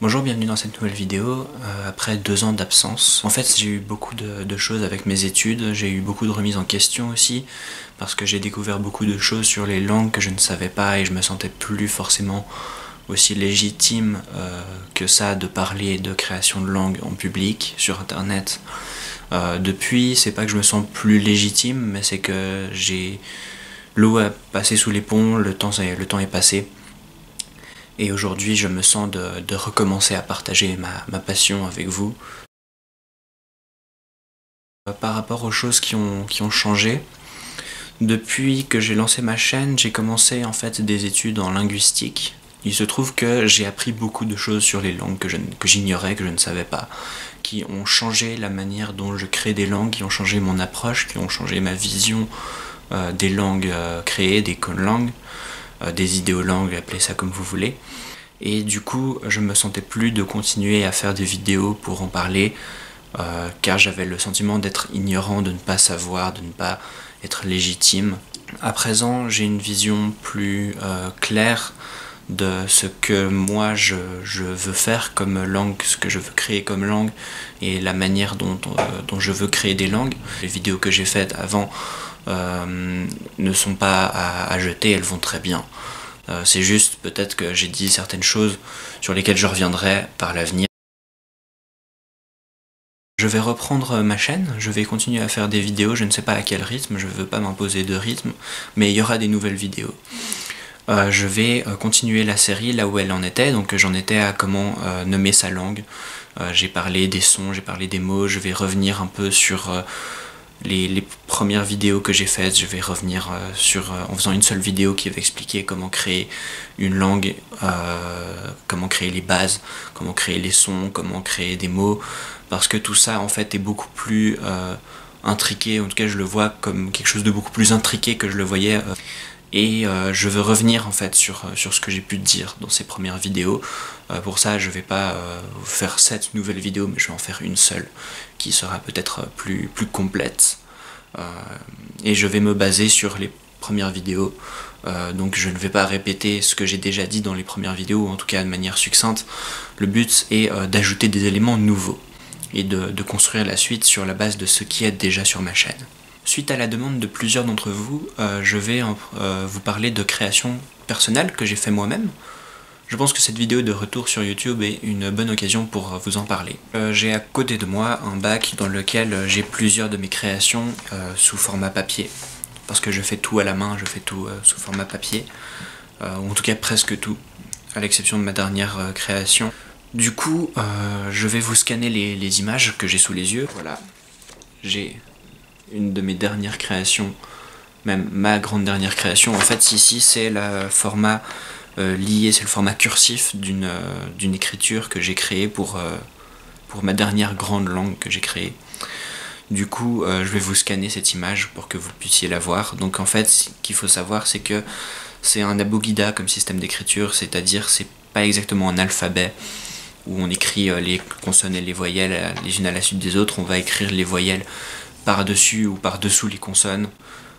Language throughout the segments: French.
Bonjour, bienvenue dans cette nouvelle vidéo, après 2 ans d'absence. En fait, j'ai eu beaucoup de choses avec mes études, j'ai eu beaucoup de remises en question aussi, parce que j'ai découvert beaucoup de choses sur les langues que je ne savais pas et je me sentais plus forcément aussi légitime que ça de parler de création de langue en public, sur internet. Depuis, c'est pas que je me sens plus légitime, mais c'est que l'eau a passé sous les ponts, le temps est passé. Et aujourd'hui, je me sens de recommencer à partager ma passion avec vous. Par rapport aux choses qui ont changé, depuis que j'ai lancé ma chaîne, j'ai commencé en fait des études en linguistique. Il se trouve que j'ai appris beaucoup de choses sur les langues que j'ignorais, que je ne savais pas, qui ont changé la manière dont je crée des langues, qui ont changé mon approche, qui ont changé ma vision des langues créées, des conlangues, des idéolangues, appelez ça comme vous voulez. Et du coup, je me sentais plus de continuer à faire des vidéos pour en parler, car j'avais le sentiment d'être ignorant, de ne pas savoir, de ne pas être légitime. À présent, j'ai une vision plus claire de ce que moi je veux faire comme langue, ce que je veux créer comme langue et la manière dont je veux créer des langues. Les vidéos que j'ai faites avant ne sont pas à jeter, elles vont très bien. C'est juste peut-être que j'ai dit certaines choses sur lesquelles je reviendrai par l'avenir. Je vais reprendre ma chaîne, je vais continuer à faire des vidéos, je ne sais pas à quel rythme, je ne veux pas m'imposer de rythme, mais il y aura des nouvelles vidéos. Je vais continuer la série là où elle en était, donc j'en étais à comment nommer sa langue. J'ai parlé des sons, j'ai parlé des mots, je vais revenir un peu sur les premières vidéos que j'ai faites, je vais revenir en faisant une seule vidéo qui va expliquer comment créer une langue, comment créer les bases, comment créer les sons, comment créer des mots, parce que tout ça en fait est beaucoup plus intriqué, en tout cas je le vois comme quelque chose de beaucoup plus intriqué que je le voyais. Et je veux revenir en fait sur ce que j'ai pu dire dans ces premières vidéos. Pour ça, je vais pas vous faire 7 nouvelles vidéos, mais je vais en faire une seule qui sera peut-être plus complète. Et je vais me baser sur les premières vidéos. Donc je ne vais pas répéter ce que j'ai déjà dit dans les premières vidéos, ou en tout cas de manière succincte. Le but est d'ajouter des éléments nouveaux et de construire la suite sur la base de ce qui est déjà sur ma chaîne. Suite à la demande de plusieurs d'entre vous, je vais vous parler de création personnelle que j'ai fait moi-même. Je pense que cette vidéo de retour sur YouTube est une bonne occasion pour vous en parler. J'ai à côté de moi un bac dans lequel j'ai plusieurs de mes créations sous format papier. Parce que je fais tout à la main, je fais tout sous format papier. Ou en tout cas presque tout, à l'exception de ma dernière création. Du coup, je vais vous scanner les images que j'ai sous les yeux. Voilà, j'ai une de mes dernières créations, même ma grande dernière création. En fait, ici, c'est le format lié, c'est le format cursif d'une écriture que j'ai créée pour ma dernière grande langue que j'ai créée. Du coup, je vais vous scanner cette image pour que vous puissiez la voir. Donc en fait, ce qu'il faut savoir, c'est que c'est un abogida comme système d'écriture, c'est-à-dire c'est pas exactement un alphabet où on écrit les consonnes et les voyelles les unes à la suite des autres. On va écrire les voyelles par-dessus ou par-dessous les consonnes,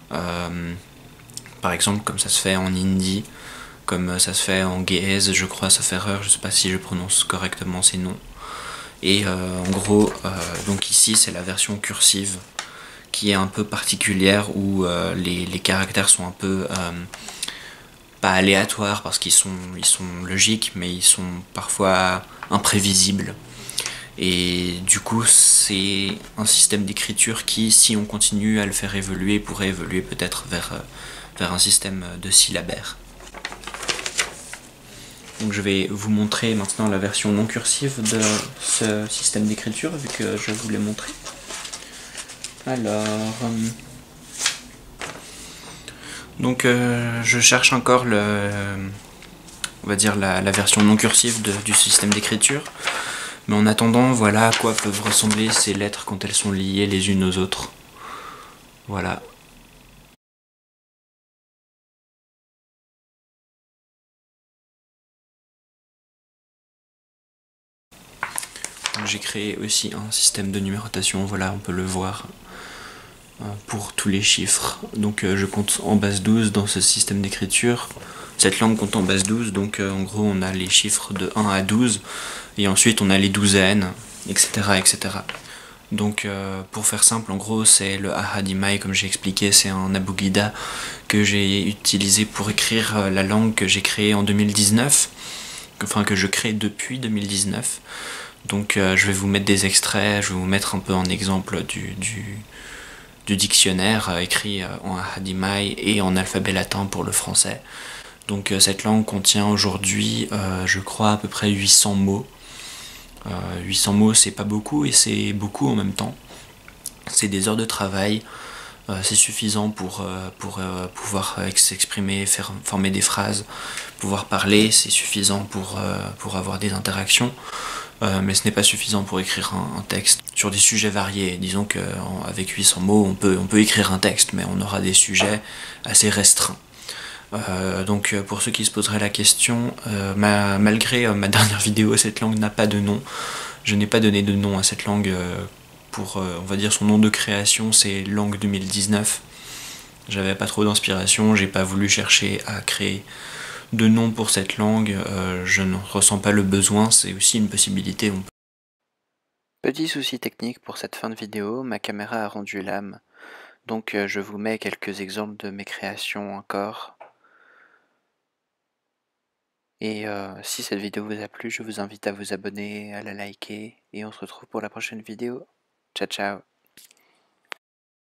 par exemple comme ça se fait en hindi, comme ça se fait en ge'ez, je crois, sauf erreur, je sais pas si je prononce correctement ces noms. Et en gros, donc ici c'est la version cursive qui est un peu particulière où les caractères sont un peu pas aléatoires parce qu'ils sont logiques, mais ils sont parfois imprévisibles. Et du coup, c'est un système d'écriture qui, si on continue à le faire évoluer, pourrait évoluer peut-être vers un système de syllabaire. Donc je vais vous montrer maintenant la version non cursive de ce système d'écriture, vu que je vous l'ai montré. Alors... donc je cherche encore on va dire la version non cursive du système d'écriture. Mais en attendant, voilà à quoi peuvent ressembler ces lettres quand elles sont liées les unes aux autres. Voilà. J'ai créé aussi un système de numérotation, voilà, on peut le voir pour tous les chiffres. Donc je compte en base 12 dans ce système d'écriture. Cette langue compte en base 12, donc en gros on a les chiffres de 1 à 12, Et ensuite on a les douzaines, etc. etc. Donc pour faire simple, en gros c'est le Ahadimai, comme j'ai expliqué, c'est un abugida que j'ai utilisé pour écrire la langue que j'ai créée en 2019, enfin que je crée depuis 2019. Donc je vais vous mettre des extraits, je vais vous mettre un peu en exemple du dictionnaire écrit en Ahadimai et en alphabet latin pour le français. Donc cette langue contient aujourd'hui, je crois, à peu près 800 mots. 800 mots, c'est pas beaucoup et c'est beaucoup en même temps. C'est des heures de travail, c'est suffisant pour pouvoir s'exprimer, former des phrases, pouvoir parler, c'est suffisant pour avoir des interactions. Mais ce n'est pas suffisant pour écrire un texte sur des sujets variés. Disons qu'avec 800 mots, on peut écrire un texte, mais on aura des sujets assez restreints. Donc pour ceux qui se poseraient la question, malgré ma dernière vidéo, cette langue n'a pas de nom. Je n'ai pas donné de nom à cette langue pour, on va dire, son nom de création, c'est Langue 2019. J'avais pas trop d'inspiration, j'ai pas voulu chercher à créer de nom pour cette langue, je ne ressens pas le besoin, c'est aussi une possibilité. Petit souci technique pour cette fin de vidéo, ma caméra a rendu l'âme, donc je vous mets quelques exemples de mes créations encore. Et si cette vidéo vous a plu, je vous invite à vous abonner, à la liker, et on se retrouve pour la prochaine vidéo. Ciao ciao.